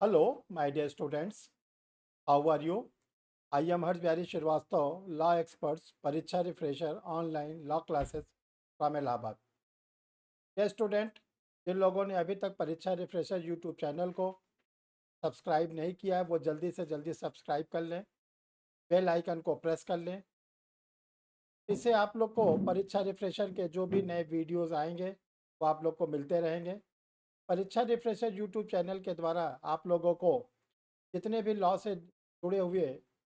Hello, my dear students. How are you? I am Harsh Bihari Srivastava, law experts, Pariksha Refresher, online law classes from Allahabad. Dear student, जिन लोगों ने अभी तक परीक्षा refresher YouTube channel को subscribe नहीं किया है वो जल्दी से जल्दी सब्सक्राइब कर लें, बेल आइकन को प्रेस कर लें। इससे आप लोग को परीक्षा रिफ्रेशर के जो भी नए वीडियोस आएंगे वो आप लोग को मिलते रहेंगे। परीक्षा रिफ्रेशर यूट्यूब चैनल के द्वारा आप लोगों को जितने भी लॉ से जुड़े हुए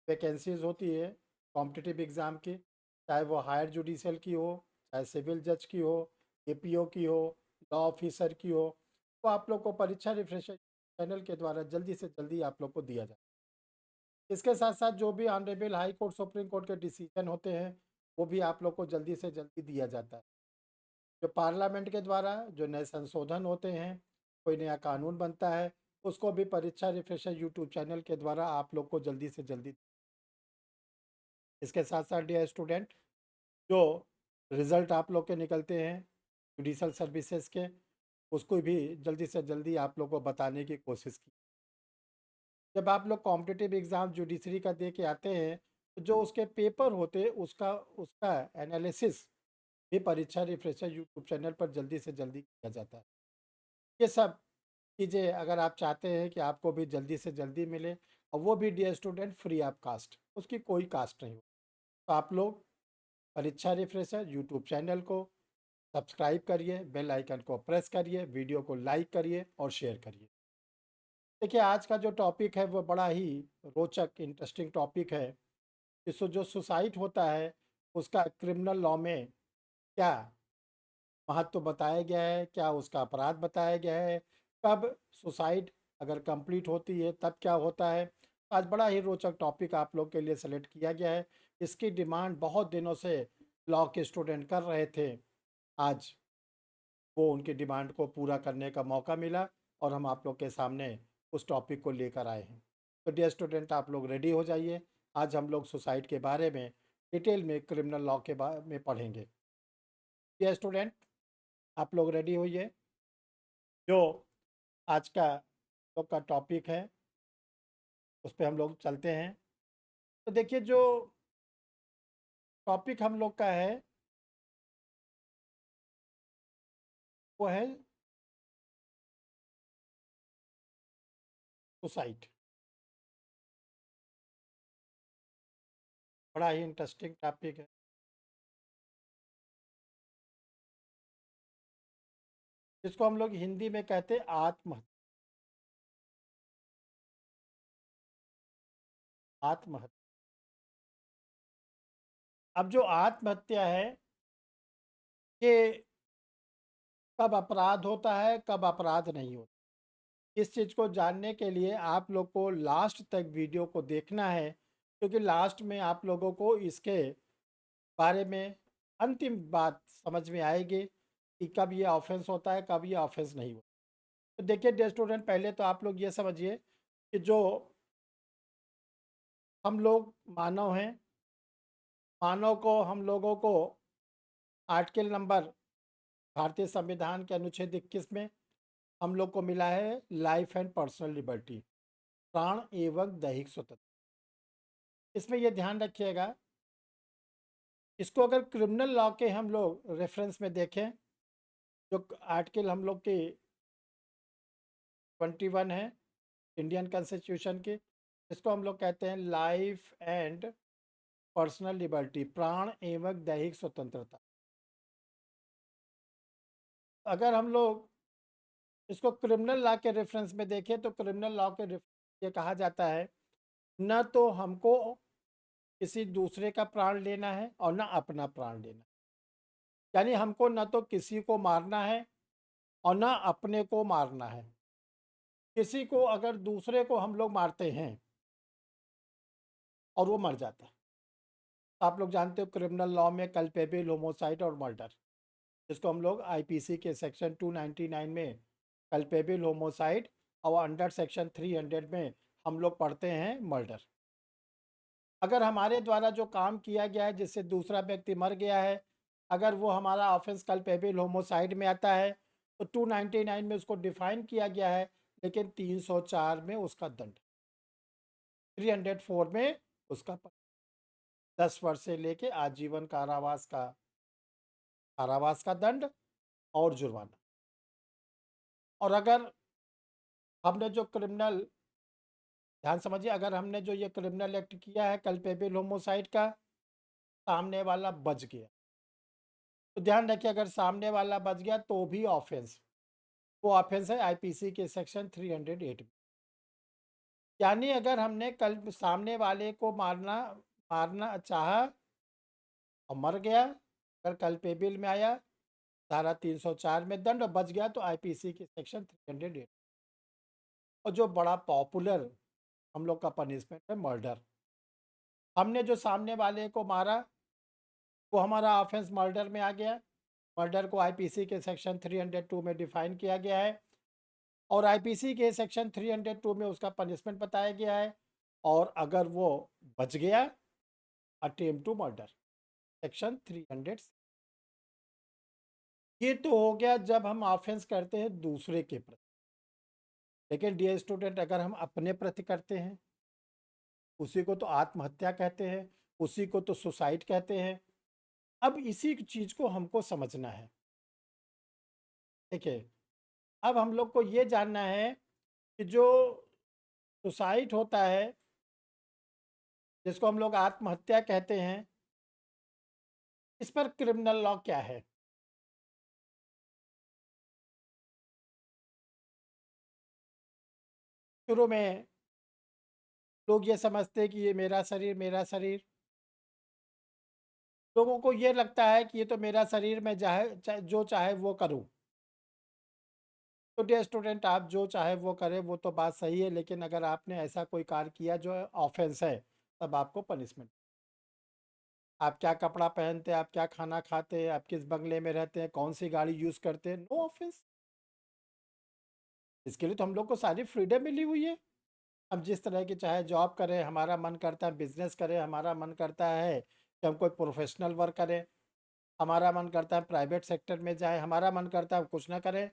वैकेंसीज होती है कॉम्पिटिटिव एग्ज़ाम की, चाहे वो हायर जुडिशियल की हो, चाहे सिविल जज की हो, एपीओ की हो, लॉ ऑफिसर की हो, तो आप लोग को परीक्षा रिफ्रेशर चैनल के द्वारा जल्दी से जल्दी आप लोग को दिया जाए। इसके साथ साथ जो भी honourable high court supreme court के डिसीजन होते हैं वो भी आप लोग को जल्दी से जल्दी दिया जाता है। जो पार्लियामेंट के द्वारा जो नए संशोधन होते हैं, कोई नया कानून बनता है, उसको भी परीक्षा रिफ्रेशर यूट्यूब चैनल के द्वारा आप लोग को जल्दी से जल्दी। इसके साथ साथ डियर स्टूडेंट, जो रिज़ल्ट आप लोग के निकलते हैं जुडिशल सर्विसेज के, उसको भी जल्दी से जल्दी आप लोग को बताने की कोशिश की। जब आप लोग कॉम्पिटिटिव एग्ज़ाम जुडिशरी का दे के आते हैं तो जो उसके पेपर होते हैं उसका उसका एनालिसिस भी परीक्षा रिफ्रेशर यूट्यूब चैनल पर जल्दी से जल्दी किया जाता है। ये सब चीज़ें अगर आप चाहते हैं कि आपको भी जल्दी से जल्दी मिले, और वो भी dear student free of cost, उसकी कोई कास्ट नहीं हो, तो आप लोग परीक्षा रिफ्रेशर यूट्यूब चैनल को सब्सक्राइब करिए, बेल आइकन को प्रेस करिए, वीडियो को लाइक करिए और शेयर करिए। देखिए, आज का जो टॉपिक है वो बड़ा ही रोचक इंटरेस्टिंग टॉपिक है। इसको जो सुसाइड होता है उसका क्रिमिनल लॉ में क्या महत्व बताया गया है, क्या उसका अपराध बताया गया है, कब सुसाइड अगर कंप्लीट होती है तब क्या होता है। आज बड़ा ही रोचक टॉपिक आप लोग के लिए सेलेक्ट किया गया है। इसकी डिमांड बहुत दिनों से लॉ के स्टूडेंट कर रहे थे। आज वो उनकी डिमांड को पूरा करने का मौका मिला और हम आप लोग के सामने उस टॉपिक को लेकर आए हैं। तो डियर स्टूडेंट, आप लोग रेडी हो जाइए। आज हम लोग सुसाइड के बारे में डिटेल में क्रिमिनल लॉ के बारे में पढ़ेंगे। डियर स्टूडेंट, आप लोग रेडी होइए। जो आज का लोग का टॉपिक है उस पे हम लोग चलते हैं। तो देखिए, जो टॉपिक हम लोग का है वो है सुसाइड। बड़ा ही इंटरेस्टिंग टॉपिक है। जिसको हम लोग हिंदी में कहते हैं आत्महत्या। आत्महत्या। अब जो आत्महत्या है ये कब अपराध होता है, कब अपराध नहीं होता, इस चीज़ को जानने के लिए आप लोग को लास्ट तक वीडियो को देखना है, क्योंकि लास्ट में आप लोगों को इसके बारे में अंतिम बात समझ में आएगी कि कब ये ऑफेंस होता है, कब ये ऑफेंस नहीं होता। तो देखिए डियर स्टूडेंट, पहले तो आप लोग ये समझिए कि जो हम लोग मानव हैं, मानव को हम लोगों को आर्टिकल नंबर भारतीय संविधान के अनुच्छेद 21 में हम लोग को मिला है लाइफ एंड पर्सनल लिबर्टी, प्राण एवं दैहिक स्वतंत्रता। इसमें ये ध्यान रखिएगा, इसको अगर क्रिमिनल लॉ के हम लोग रेफरेंस में देखें, जो आर्टिकल हम लोग की 21 है इंडियन कॉन्स्टिट्यूशन की, इसको हम लोग कहते हैं लाइफ एंड पर्सनल लिबर्टी, प्राण एवं दैहिक स्वतंत्रता। अगर हम लोग इसको क्रिमिनल लॉ के रेफरेंस में देखें तो क्रिमिनल लॉ के ये कहा जाता है, न तो हमको किसी दूसरे का प्राण लेना है और न अपना प्राण लेना है। यानी हमको न तो किसी को मारना है और न अपने को मारना है। किसी को अगर दूसरे को हम लोग मारते हैं और वो मर जाता है, आप लोग जानते हो क्रिमिनल लॉ में कल्पेबल, होमोसाइड और मर्डर, जिसको हम लोग आईपीसी के सेक्शन 299 में कल्पेबल, होमोसाइड और अंडर सेक्शन 300 में हम लोग पढ़ते हैं मर्डर। अगर हमारे द्वारा जो काम किया गया है जिससे दूसरा व्यक्ति मर गया है, अगर वो हमारा ऑफेंस कल्पेबल होमोसाइड में आता है तो 299 में उसको डिफाइन किया गया है लेकिन 304 में उसका दंड, 304 में उसका 10 वर्ष से लेके आजीवन कारावास का दंड और जुर्माना। और अगर हमने जो क्रिमिनल ध्यान समझिए, अगर हमने जो ये क्रिमिनल एक्ट किया है कल्पेबल होमोसाइड का, सामने वाला बच गया, तो ध्यान रखिए अगर सामने वाला बच गया तो भी ऑफेंस, वो ऑफेंस है आईपीसी के सेक्शन 308 में। यानी अगर हमने कल सामने वाले को मारना मारना चाहा और मर गया, अगर कल्पेबल में आया धारा 304 में दंड, और बच गया तो आईपीसी के सेक्शन 308। और जो बड़ा पॉपुलर हम लोग का पनिशमेंट है मर्डर। हमने जो सामने वाले को मारा वो हमारा ऑफेंस मर्डर में आ गया। मर्डर को आईपीसी के सेक्शन 302 में डिफाइन किया गया है और आईपीसी के सेक्शन 302 में उसका पनिशमेंट बताया गया है। और अगर वो बच गया, अटेम्प्ट टू मर्डर सेक्शन 300। ये तो हो गया जब हम ऑफेंस करते हैं दूसरे के प्रति। लेकिन डियर स्टूडेंट, अगर हम अपने प्रति करते हैं, उसी को तो आत्महत्या कहते हैं, उसी को तो सुसाइड कहते हैं। अब इसी चीज को हमको समझना है। ठीक है, अब हम लोग को ये जानना है कि जो सुसाइड होता है, जिसको हम लोग आत्महत्या कहते हैं, इस पर क्रिमिनल लॉ क्या है। शुरू में लोग ये समझते हैं कि ये मेरा शरीर मेरा शरीर। लोगों को ये लगता है कि ये तो मेरा शरीर, मैं जो चाहे वो करूं। तो डियर स्टूडेंट, आप जो चाहे वो करें वो तो बात सही है, लेकिन अगर आपने ऐसा कोई कार्य किया जो ऑफेंस है, तब आपको पनिशमेंट। आप क्या कपड़ा पहनते हैं, आप क्या खाना खाते हैं, आप किस बंगले में रहते हैं, कौन सी गाड़ी यूज करते हैं, नो ऑफेंस। इसके लिए तो हम लोग को सारी फ्रीडम मिली हुई है। हम जिस तरह की चाहे जॉब करें, हमारा मन करता है बिजनेस करें, हमारा मन करता है कि हम कोई प्रोफेशनल वर्क करें, हमारा मन करता है प्राइवेट सेक्टर में जाए, हमारा मन करता है कुछ ना करें,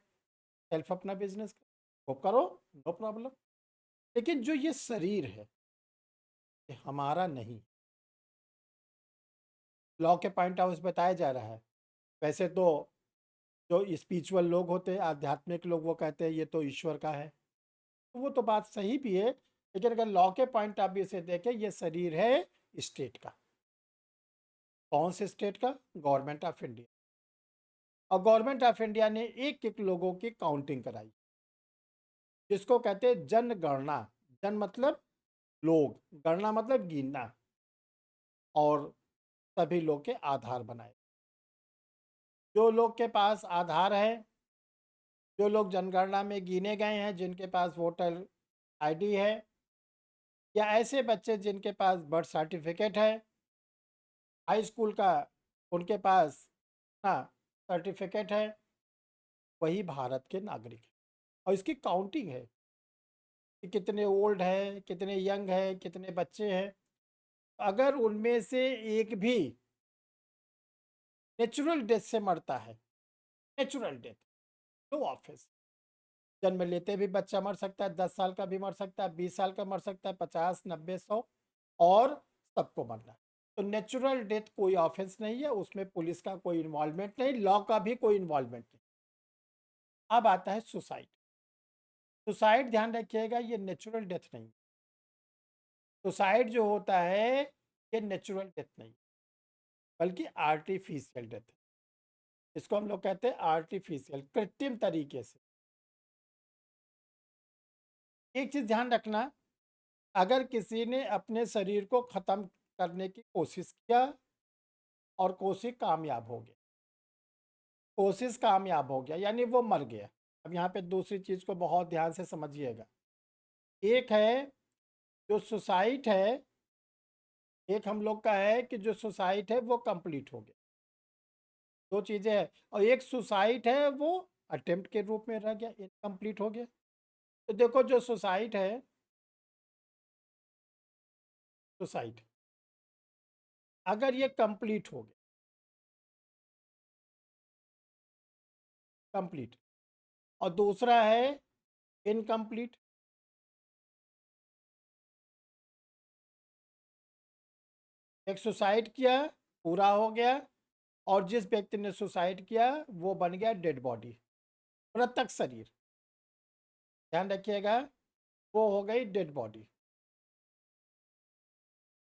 सेल्फ अपना बिजनेस वो करो, नो प्रॉब्लम। लेकिन जो ये शरीर है ये हमारा नहीं, लॉ के पॉइंट ऑफ बताया जा रहा है। वैसे तो जो स्पिरिचुअल लोग होते हैं, आध्यात्मिक लोग, वो कहते हैं ये तो ईश्वर का है, तो वो तो बात सही भी है। लेकिन अगर लॉ के पॉइंट ऑफ व्यू से देखें, ये शरीर है स्टेट का। कौन से स्टेट का? Government of India. और गवर्नमेंट ऑफ इंडिया ने एक एक लोगों की काउंटिंग कराई, जिसको कहते हैं जनगणना। जन मतलब लोग, गणना मतलब गिनना, और सभी लोग के आधार बनाए। जो लोग के पास आधार है, जो लोग जनगणना में गिने गए हैं, जिनके पास वोटर आईडी है, या ऐसे बच्चे जिनके पास बर्थ सर्टिफिकेट है, हाई स्कूल का उनके पास ना सर्टिफिकेट है, वही भारत के नागरिक हैं। और इसकी काउंटिंग है कि कितने ओल्ड है, कितने यंग है, कितने बच्चे हैं। अगर उनमें से एक भी नेचुरल डेथ से मरता है, नेचुरल डेथ, नो ऑफेंस। जन्म लेते भी बच्चा मर सकता है, 10 साल का भी मर सकता है, 20 साल का मर सकता है, 50, 90, 100, और सबको मरना है। तो नेचुरल डेथ कोई ऑफेंस नहीं है, उसमें पुलिस का कोई इन्वॉल्वमेंट नहीं, लॉ का भी कोई इन्वॉल्वमेंट नहीं। अब आता है सुसाइड। सुसाइड ध्यान रखिएगा, ये नेचुरल डेथ नहीं। सुसाइड जो होता है ये नेचुरल डेथ नहीं, बल्कि आर्टिफिशियल डेथ है। इसको हम लोग कहते हैं आर्टिफिशियल, कृत्रिम तरीके से। एक चीज ध्यान रखना, अगर किसी ने अपने शरीर को खत्म करने की कोशिश किया और कोशिश कामयाब हो गया, यानी वो मर गया। अब यहाँ पे दूसरी चीज को बहुत ध्यान से समझिएगा। एक है जो सुसाइड है, एक हम लोग का है कि जो सुसाइड है वो कंप्लीट हो गया। दो चीजें हैं। और एक सुसाइड है वो अटेम्प्ट के रूप में रह गया, इनकम्प्लीट हो गया। तो देखो, जो सुसाइड है, सुसाइड अगर ये कंप्लीट हो गया, कंप्लीट, और दूसरा है इनकम्प्लीट। एक सुसाइड किया, पूरा हो गया, और जिस व्यक्ति ने सुसाइड किया वो बन गया डेड बॉडी, मृतक शरीर। ध्यान रखिएगा, वो हो गई डेड बॉडी।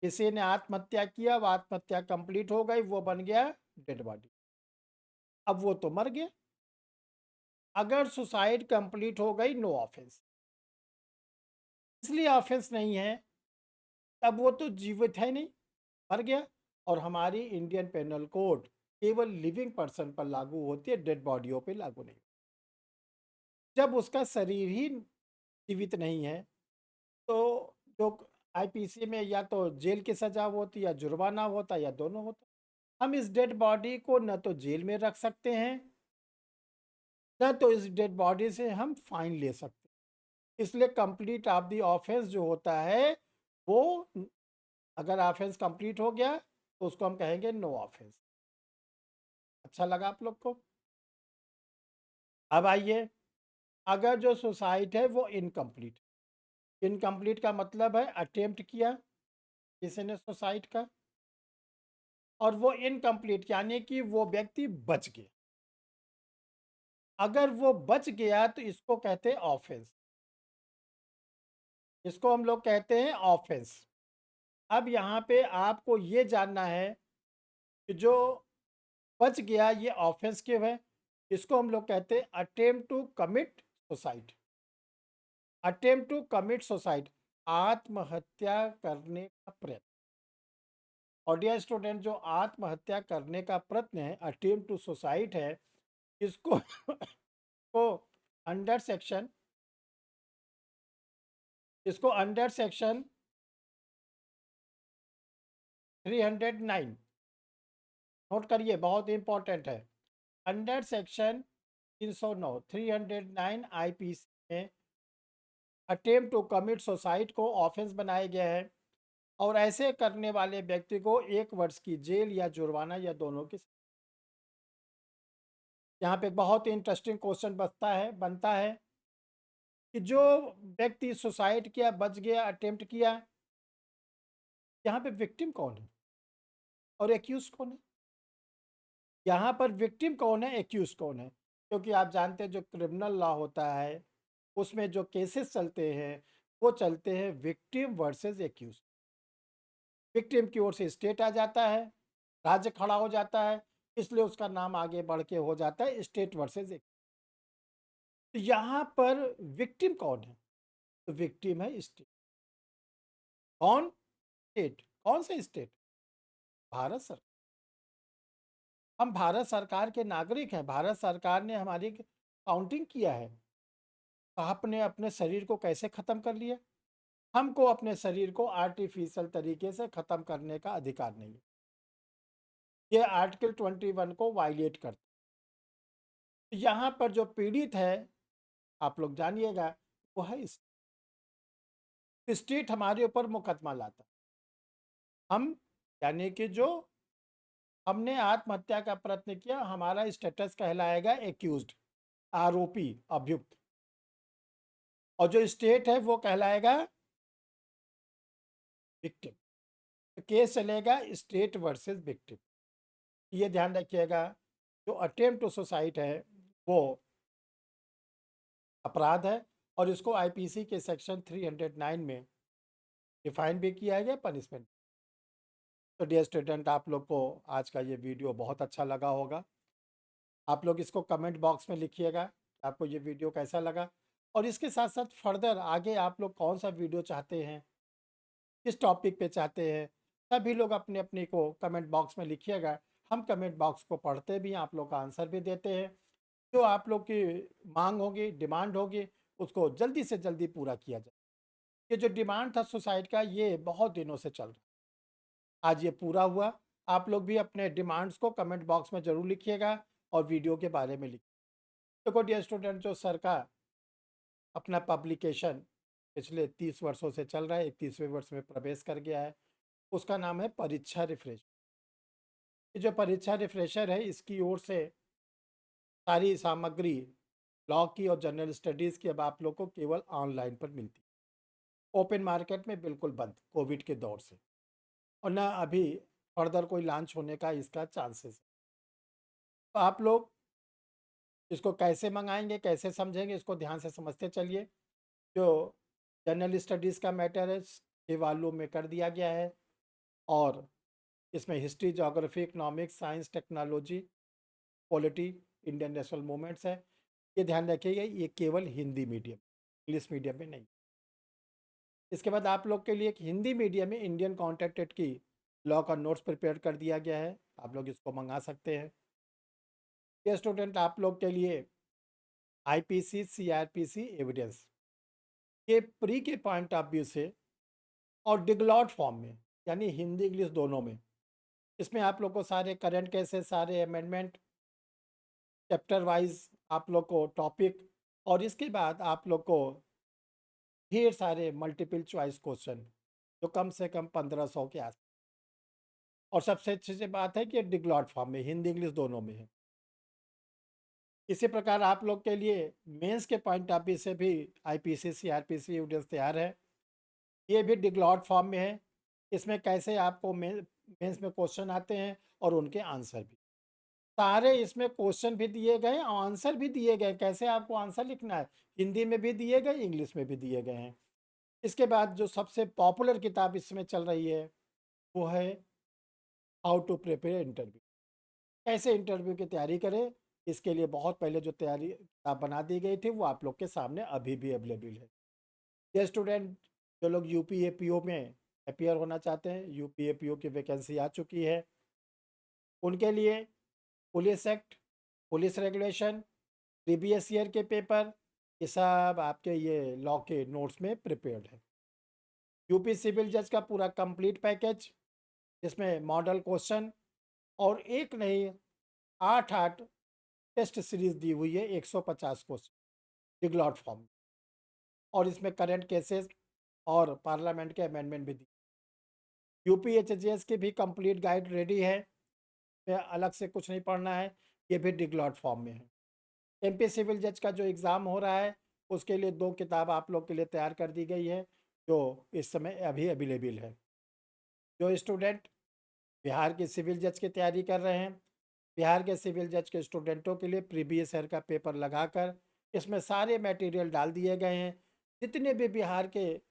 किसी ने आत्महत्या किया, वो आत्महत्या कंप्लीट हो गई, वो बन गया डेड बॉडी। अब वो तो मर गया। अगर सुसाइड कंप्लीट हो गई, नो ऑफेंस, इसलिए ऑफेंस नहीं है, तब वो तो जीवित है नहीं, मर गया। और हमारी इंडियन पेनल कोड केवल लिविंग पर्सन पर लागू होती है, डेड बॉडियों पे लागू नहीं। जब उसका शरीर ही जीवित नहीं है, तो जो आईपीसी में या तो जेल की सजा होती, या जुर्माना होता, या दोनों होता। हम इस डेड बॉडी को न तो जेल में रख सकते हैं, न तो इस डेड बॉडी से हम फाइन ले सकते हैं। इसलिए कंप्लीट ऑफ द ऑफेंस जो होता है, वो, अगर ऑफेंस कंप्लीट हो गया तो उसको हम कहेंगे नो ऑफेंस। अच्छा लगा आप लोग को? अब आइए, अगर जो सुसाइड है वो इनकम्प्लीट, इनकम्प्लीट का मतलब है अटेम्प्ट किया किसी ने सुसाइड का, और वो इनकम्प्लीट यानी कि वो व्यक्ति बच गया। अगर वो बच गया तो इसको कहते हैं ऑफेंस, इसको हम लोग कहते हैं ऑफेंस। अब यहाँ पे आपको ये जानना है कि जो बच गया ये ऑफेंस क्यों है। इसको हम लोग कहते हैं attempt to commit suicide. Attempt to commit suicide, आत्महत्या करने का प्रयत्न। और डियर स्टूडेंट, जो आत्महत्या करने का प्रयत्न है, अटेम्प्ट टू सुसाइड है, इसको को अंडर सेक्शन, इसको अंडर सेक्शन 309, नोट करिए, बहुत इंपॉर्टेंट है। अंडर सेक्शन 309 309 आईपीसी में अटेम्प्ट टू कमिट सुसाइड को ऑफेंस बनाया गया है, और ऐसे करने वाले व्यक्ति को 1 वर्ष की जेल या जुर्माना या दोनों की। यहाँ पे बहुत ही इंटरेस्टिंग क्वेश्चन बनता है कि जो व्यक्ति सुसाइड किया, बच गया, अटेम्प्ट किया, यहाँ पे विक्टिम कौन है और एक्यूज कौन है? यहाँ पर विक्टिम कौन है, एक्यूज कौन है? क्योंकि आप जानते हैं जो क्रिमिनल लॉ होता है, उसमें जो केसेस चलते हैं वो चलते हैं विक्टिम वर्सेस एक्यूज। विक्टिम की ओर से स्टेट आ जाता है, राज्य खड़ा हो जाता है, इसलिए उसका नाम आगे बढ़ के हो जाता है स्टेट वर्सेस एक्यूज। तो यहाँ पर विक्टिम कौन है? तो विक्टिम है स्टेट। कौन? स्टेट। कौन सा स्टेट? भारत सरकार। हम भारत सरकार के नागरिक हैं, भारत सरकार ने हमारी काउंटिंग किया है। आपने अपने शरीर को कैसे खत्म कर लिया? हमको अपने शरीर को आर्टिफिशियल तरीके से खत्म करने का अधिकार नहीं है। ये आर्टिकल 21 को वायलेट करता है। यहाँ पर जो पीड़ित है, आप लोग जानिएगा, वो है स्टेट हमारे ऊपर मुकदमा लाता है। हम, यानी कि जो हमने आत्महत्या का प्रयत्न किया, हमारा स्टेटस कहलाएगा एक्यूज्ड, आरोपी, अभियुक्त। और जो स्टेट है वो कहलाएगा विक्टिम। तो केस चलेगा स्टेट वर्सेस विक्टिम। ये ध्यान रखिएगा, जो अटेम्प्ट टू सुसाइड है वो अपराध है, और इसको आईपीसी के सेक्शन 309 में डिफाइन भी किया गया पनिशमेंट। तो डियर स्टूडेंट, आप लोग को आज का ये वीडियो बहुत अच्छा लगा होगा। आप लोग इसको कमेंट बॉक्स में लिखिएगा आपको ये वीडियो कैसा लगा, और इसके साथ साथ फर्दर आगे आप लोग कौन सा वीडियो चाहते हैं, किस टॉपिक पे चाहते हैं, सभी लोग अपने अपने को कमेंट बॉक्स में लिखिएगा। हम कमेंट बॉक्स को पढ़ते भी हैं, आप लोग का आंसर भी देते हैं। जो आप लोग की मांग होगी, डिमांड होगी, उसको जल्दी से जल्दी पूरा किया जाए। ये जो डिमांड था सुसाइड का, ये बहुत दिनों से चल रहा है, आज ये पूरा हुआ। आप लोग भी अपने डिमांड्स को कमेंट बॉक्स में ज़रूर लिखिएगा, और वीडियो के बारे में लिखिए। देखो डियर स्टूडेंट, जो सरकार अपना पब्लिकेशन पिछले 30 वर्षों से चल रहा है, 31वें वर्ष में प्रवेश कर गया है, उसका नाम है परीक्षा रिफ्रेश। ये जो परीक्षा रिफ्रेशर है, इसकी ओर से सारी सामग्री लॉ की और जनरल स्टडीज़ की अब आप लोग को केवल ऑनलाइन पर मिलती है। ओपन मार्केट में बिल्कुल बंद कोविड के दौर से, और ना अभी फर्दर कोई लॉन्च होने का इसका चांसेस है। तो आप लोग इसको कैसे मंगाएंगे, कैसे समझेंगे, इसको ध्यान से समझते चलिए। जो जनरल स्टडीज़ का मैटर है ये वॉल्यूम में कर दिया गया है, और इसमें history, geography, economics, science, technology, polity, Indian national movements है। ये ध्यान रखिएगा, ये केवल हिंदी मीडियम, इंग्लिश मीडियम में नहीं। इसके बाद आप लोग के लिए एक हिंदी मीडियम में इंडियन कॉन्टेक्टेड की लॉ का नोट्स प्रिपेयर कर दिया गया है, आप लोग इसको मंगा सकते हैं। ये स्टूडेंट आप लोग के लिए आईपीसी, सीआरपीसी एविडेंस, ये प्री के पॉइंट ऑफ व्यू से और डिगलॉट फॉर्म में, यानी हिंदी इंग्लिश दोनों में, इसमें आप लोग को सारे करंट केसेस, सारे अमेंडमेंट, चैप्टर वाइज आप लोग को टॉपिक, और इसके बाद आप लोग को ढेर सारे मल्टीपल चॉइस क्वेश्चन जो कम से कम 1500 के आस। और सबसे अच्छी सी बात है कि डिगलॉट फॉर्म में, हिंदी इंग्लिश दोनों में है। इसी प्रकार आप लोग के लिए मेंस के पॉइंट ऑफ व्यू से भी आईपीसी, सीआरपीसी एविडेंस तैयार है। ये भी डिगलॉट फॉर्म में है। इसमें कैसे आपको मेंस में क्वेश्चन आते हैं और उनके आंसर भी, सारे इसमें क्वेश्चन भी दिए गए और आंसर भी दिए गए, कैसे आपको आंसर लिखना है, हिंदी में भी दिए गए, इंग्लिश में भी दिए गए हैं। इसके बाद जो सबसे पॉपुलर किताब इसमें चल रही है वो है हाउ टू प्रिपेयर इंटरव्यू, कैसे इंटरव्यू की तैयारी करें। इसके लिए बहुत पहले जो तैयारी किताब बना दी गई थी वो आप लोग के सामने अभी भी अवेलेबल है। ये स्टूडेंट जो लोग यूपीएपीओ में अपियर होना चाहते हैं, यूपीएपीओ की वैकेंसी आ चुकी है, उनके लिए police act, police regulation, previous year के पेपर, ये सब आपके ये लॉ के नोट्स में प्रिपेयर्ड है। यूपी सिविल जज का पूरा कंप्लीट पैकेज, जिसमें मॉडल क्वेश्चन और एक नहीं, 8 टेस्ट सीरीज दी हुई है, 150 क्वेश्चन डिगलॉट फॉर्म, और इसमें करंट केसेस और पार्लियामेंट के अमेंडमेंट भी दी। यूपी एचजीएस की भी कंप्लीट गाइड रेडी है, इसमें अलग से कुछ नहीं पढ़ना है, ये भी डिगलॉट फॉर्म में है। एमपी सिविल जज का जो एग्ज़ाम हो रहा है उसके लिए 2 किताब आप लोग के लिए तैयार कर दी गई है, जो इस समय अभी अवेलेबल है। जो स्टूडेंट बिहार के सिविल जज की तैयारी कर रहे हैं, बिहार के सिविल जज के स्टूडेंटों के लिए प्रीवियस ईयर का पेपर लगाकर इसमें सारे मटेरियल डाल दिए गए हैं। जितने भी बिहार के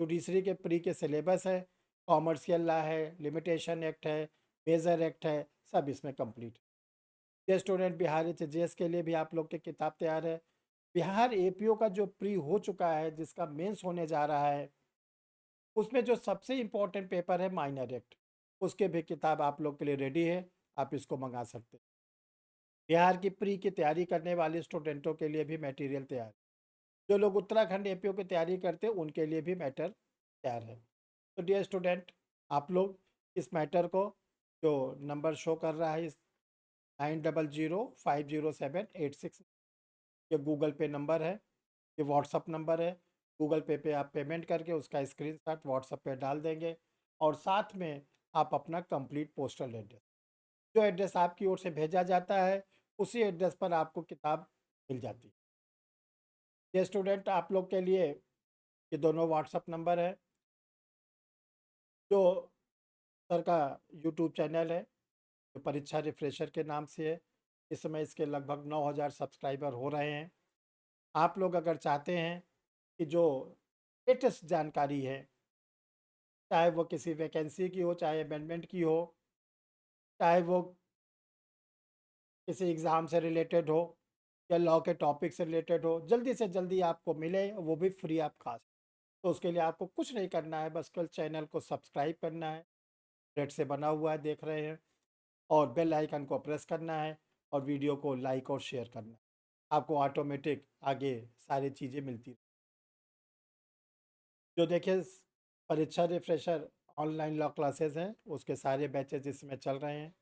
जुडिशरी के प्री के सिलेबस है, कॉमर्शियल लॉ है, लिमिटेशन एक्ट है, मेजर एक्ट है, सब इसमें कंप्लीट है। ये स्टूडेंट बिहार एचजीएस के लिए भी आप लोग की किताब तैयार है। बिहार एपीओ का जो प्री हो चुका है, जिसका मेंस होने जा रहा है, उसमें जो सबसे इम्पोर्टेंट पेपर है माइनर एक्ट, उसके भी किताब आप लोग के लिए रेडी है, आप इसको मंगा सकते हैं। बिहार की प्री की तैयारी करने वाले स्टूडेंटों के लिए भी मटेरियल तैयार है। जो लोग उत्तराखंड एपीओ की तैयारी करते हैं उनके लिए भी मैटर तैयार है। तो डियर स्टूडेंट, आप लोग इस मैटर को, जो नंबर शो कर रहा है इस 90050786, ये गूगल पे नंबर है, ये व्हाट्सअप नंबर है। गूगल पे पे आप पेमेंट करके उसका स्क्रीनशॉट व्हाट्सअप पे डाल देंगे, और साथ में आप अपना कंप्लीट पोस्टल एड्रेस, जो एड्रेस आपकी ओर से भेजा जाता है उसी एड्रेस पर आपको किताब मिल जाती है। ये स्टूडेंट आप लोग के लिए ये दोनों व्हाट्सअप नंबर है। जो सर का यूट्यूब चैनल है जो परीक्षा रिफ्रेशर के नाम से है, इस समय इसके लगभग 9000 सब्सक्राइबर हो रहे हैं। आप लोग अगर चाहते हैं कि जो लेटेस्ट जानकारी है, चाहे वो किसी वैकेंसी की हो, चाहे अमेंडमेंट की हो, चाहे वो किसी एग्ज़ाम से रिलेटेड हो या लॉ के टॉपिक से रिलेटेड हो, जल्दी से जल्दी आपको मिले, वो भी फ्री ऑफ कॉस्ट। तो उसके लिए आपको कुछ नहीं करना है, बस कल चैनल को सब्सक्राइब करना है, रेड से बना हुआ है देख रहे हैं, और बेल आइकन को प्रेस करना है, और वीडियो को लाइक और शेयर करना है। आपको ऑटोमेटिक आगे सारी चीज़ें मिलती। जो देखिए परीक्षा रिफ्रेशर ऑनलाइन लॉ क्लासेस हैं, उसके सारे बैचेज इसमें चल रहे हैं।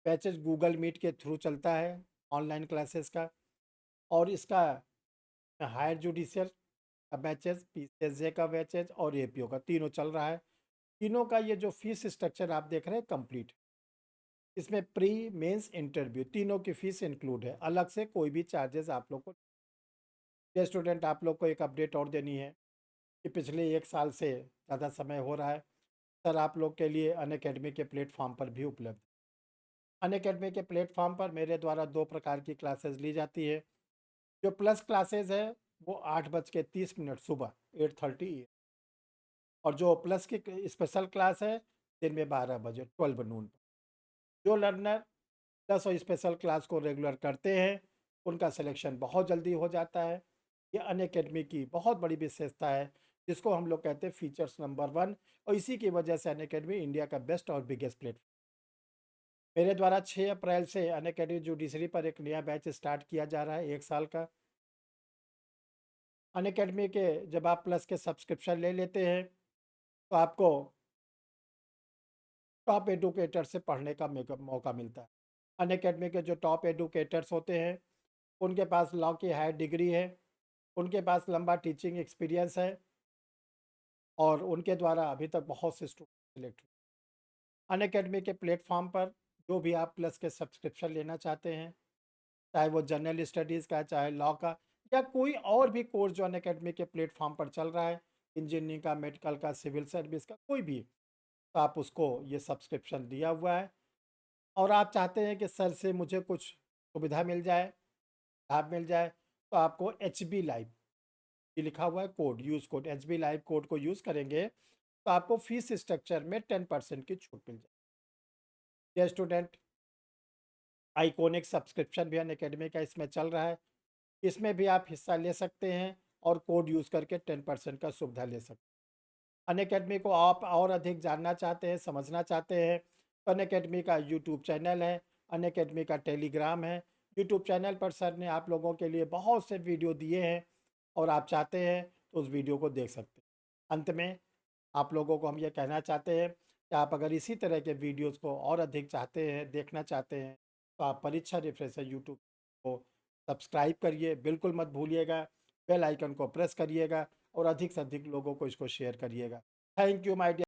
बैचेज गूगल मीट के थ्रू चलता है ऑनलाइन क्लासेस का, और इसका हायर जुडिशियल का बैचेज, पीसीएसजे का बैचेज और एपीओ का, तीनों चल रहा है। तीनों का ये जो फीस स्ट्रक्चर आप देख रहे हैं कंप्लीट, इसमें प्री, मेंस, इंटरव्यू तीनों की फीस इंक्लूड है, अलग से कोई भी चार्जेस आप लोग को। ये स्टूडेंट आप लोग को एक अपडेट और देनी है कि पिछले 1 साल से ज़्यादा समय हो रहा है, सर आप लोग के लिए अनअकैडमी के प्लेटफॉर्म पर भी उपलब्ध। अनअकैडमी के प्लेटफॉर्म पर मेरे द्वारा 2 प्रकार की क्लासेस ली जाती है। जो प्लस क्लासेस है वो 8:30 सुबह 8:30 और जो प्लस की स्पेशल क्लास है दिन में 12 बजे 12 नून। जो लर्नर प्लस और स्पेशल क्लास को रेगुलर करते हैं उनका सिलेक्शन बहुत जल्दी हो जाता है। ये अनअकैडमी की बहुत बड़ी विशेषता है जिसको हम लोग कहते हैं फीचर्स नंबर 1, और इसी की वजह से अनअकैडमी इंडिया का बेस्ट और बिगेस्ट प्लेटफॉर्म। मेरे द्वारा 6 अप्रैल से अनअकैडमी जुडिशरी पर एक नया बैच स्टार्ट किया जा रहा है 1 साल का। अनअकैडमी के जब आप प्लस के सब्सक्रिप्शन ले लेते हैं तो आपको टॉप एडुकेटर से पढ़ने का मौका मिलता है। अनअकैडमी के जो टॉप एडुकेटर्स होते हैं उनके पास लॉ की हायर डिग्री है, उनके पास लंबा टीचिंग एक्सपीरियंस है और उनके द्वारा अभी तक बहुत से स्टूडेंट सिलेक्ट हुए। अनअकैडमी के प्लेटफॉर्म पर जो भी आप प्लस के सब्सक्रिप्शन लेना चाहते हैं, चाहे वो जनरल स्टडीज़ का, चाहे लॉ का, या कोई और भी कोर्स जो अनअकैडमी के प्लेटफॉर्म पर चल रहा है, इंजीनियरिंग का, मेडिकल का, सिविल सर्विस का, कोई भी, तो आप उसको ये सब्सक्रिप्शन दिया हुआ है। और आप चाहते हैं कि सर से मुझे कुछ सुविधा मिल जाए, लाभ मिल जाए, तो आपको एच बी लाइव, ये लिखा हुआ है code, use code, H B live code को यूज़ करेंगे तो आपको फीस स्ट्रक्चर में 10% की छूट मिल जाए। ये स्टूडेंट आइकॉनिक सब्सक्रिप्शन भी अनअकैडमी का इसमें चल रहा है, इसमें भी आप हिस्सा ले सकते हैं और कोड यूज़ करके 10% का सुविधा ले सकते हैं। अनअकैडमी को आप और अधिक जानना चाहते हैं, समझना चाहते हैं, तो अनअकैडमी का यूट्यूब चैनल है, अनअकैडमी का टेलीग्राम है। यूट्यूब चैनल पर सर ने आप लोगों के लिए बहुत से वीडियो दिए हैं और आप चाहते हैं तो उस वीडियो को देख सकते हैं। अंत में आप लोगों को हम ये कहना चाहते हैं कि आप अगर इसी तरह के वीडियोज़ को और अधिक चाहते हैं, देखना चाहते हैं, तो आप परीक्षा रिफ्रेशर यूट्यूब को सब्सक्राइब करिए, बिल्कुल मत भूलिएगा। बेल आइकन को प्रेस करिएगा और अधिक से अधिक लोगों को इसको शेयर करिएगा। Thank you my dear.